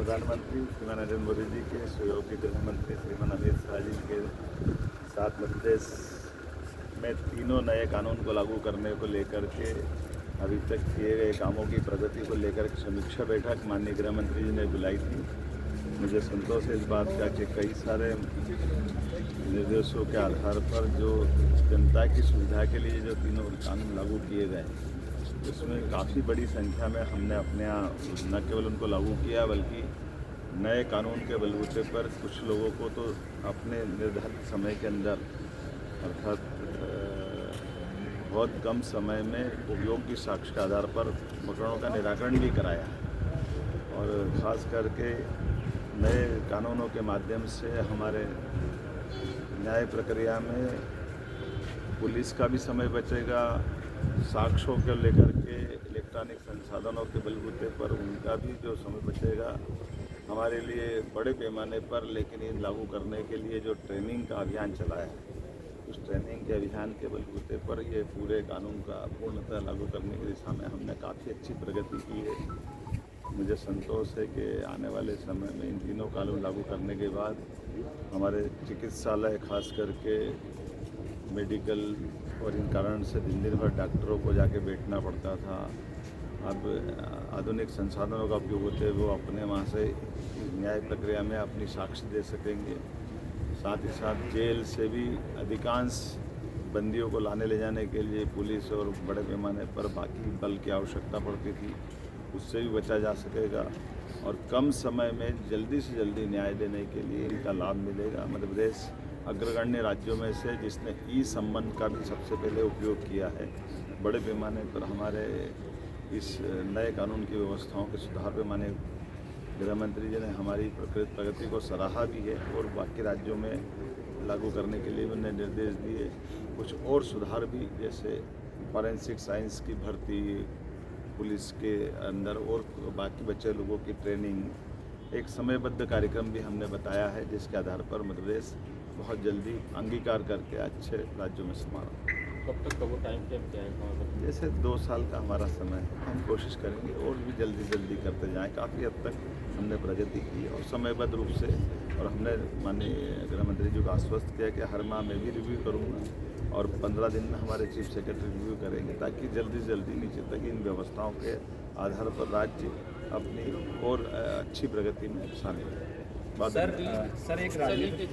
प्रधानमंत्री श्रीमान नरेंद्र मोदी जी के सहयोगी गृह मंत्री श्रीमान अमित शाह जी के साथ मध्य प्रदेश में तीनों नए कानून को लागू करने को लेकर के अभी तक किए गए कामों की प्रगति को लेकर समीक्षा बैठक माननीय गृह मंत्री जी ने बुलाई थी। मुझे संतोष है इस बात का कि कई सारे निर्देशों के आधार पर जो जनता की सुविधा के लिए जो तीनों कानून लागू किए गए उसमें काफ़ी बड़ी संख्या में हमने अपने यहाँ न केवल उनको लागू किया बल्कि नए कानून के बलबूते पर कुछ लोगों को तो अपने निर्धारित समय के अंदर अर्थात बहुत कम समय में उपयोग की साक्ष्य के आधार पर प्रकरणों का निराकरण भी कराया और ख़ास करके नए कानूनों के माध्यम से हमारे न्याय प्रक्रिया में पुलिस का भी समय बचेगा, साक्ष्यों को लेकर के इलेक्ट्रॉनिक संसाधनों के बलबूते पर उनका भी जो समय बचेगा। हमारे लिए बड़े पैमाने पर लेकिन इन लागू करने के लिए जो ट्रेनिंग का अभियान चलाया है उस ट्रेनिंग के अभियान के बलबूते पर ये पूरे कानून का पूर्णतः लागू करने की दिशा में हमने काफ़ी अच्छी प्रगति की है। मुझे संतोष है कि आने वाले समय में इन तीनों कानून लागू करने के बाद हमारे चिकित्सालय खास करके मेडिकल और इन कारण से दिन भर डॉक्टरों को जाके बैठना पड़ता था। अब आधुनिक संसाधनों का उपयोग होते हुए वो अपने वहाँ से न्याय प्रक्रिया में अपनी साक्ष्य दे सकेंगे। साथ ही साथ जेल से भी अधिकांश बंदियों को लाने ले जाने के लिए पुलिस और बड़े पैमाने पर बाकी बल की आवश्यकता पड़ती थी, उससे भी बचा जा सकेगा और कम समय में जल्दी से जल्दी न्याय देने के लिए इनका लाभ मिलेगा। मध्य प्रदेश अग्रगण्य राज्यों में से जिसने ई संबंध का भी सबसे पहले उपयोग किया है। बड़े पैमाने पर हमारे इस नए कानून की व्यवस्थाओं के सुधार पे माननीय गृह मंत्री जी ने हमारी प्रगति को सराहा भी है और बाकी राज्यों में लागू करने के लिए उन्हें निर्देश दिए। कुछ और सुधार भी जैसे फॉरेंसिक साइंस की भर्ती, पुलिस के अंदर और बाकी बच्चे लोगों की ट्रेनिंग, एक समयबद्ध कार्यक्रम भी हमने बताया है जिसके आधार पर मध्य प्रदेश बहुत जल्दी अंगीकार करके अच्छे राज्यों में समारोह। कब तक का वो टाइम फ्रेम क्या है? जैसे 2 साल का हमारा समय है, हम कोशिश करेंगे और भी जल्दी करते जाएं। काफ़ी हद तक हमने प्रगति की और समयबद्ध रूप से और हमने माननीय गृह मंत्री जी को आश्वस्त किया कि हर माह मैं भी रिव्यू करूंगा और 15 दिन में हमारे चीफ सेक्रेटरी रिव्यू करेंगे ताकि जल्दी से जल्दी नीचे तक इन व्यवस्थाओं के आधार पर राज्य अपनी और अच्छी प्रगति में शामिल हो। सर एक राजनीतिक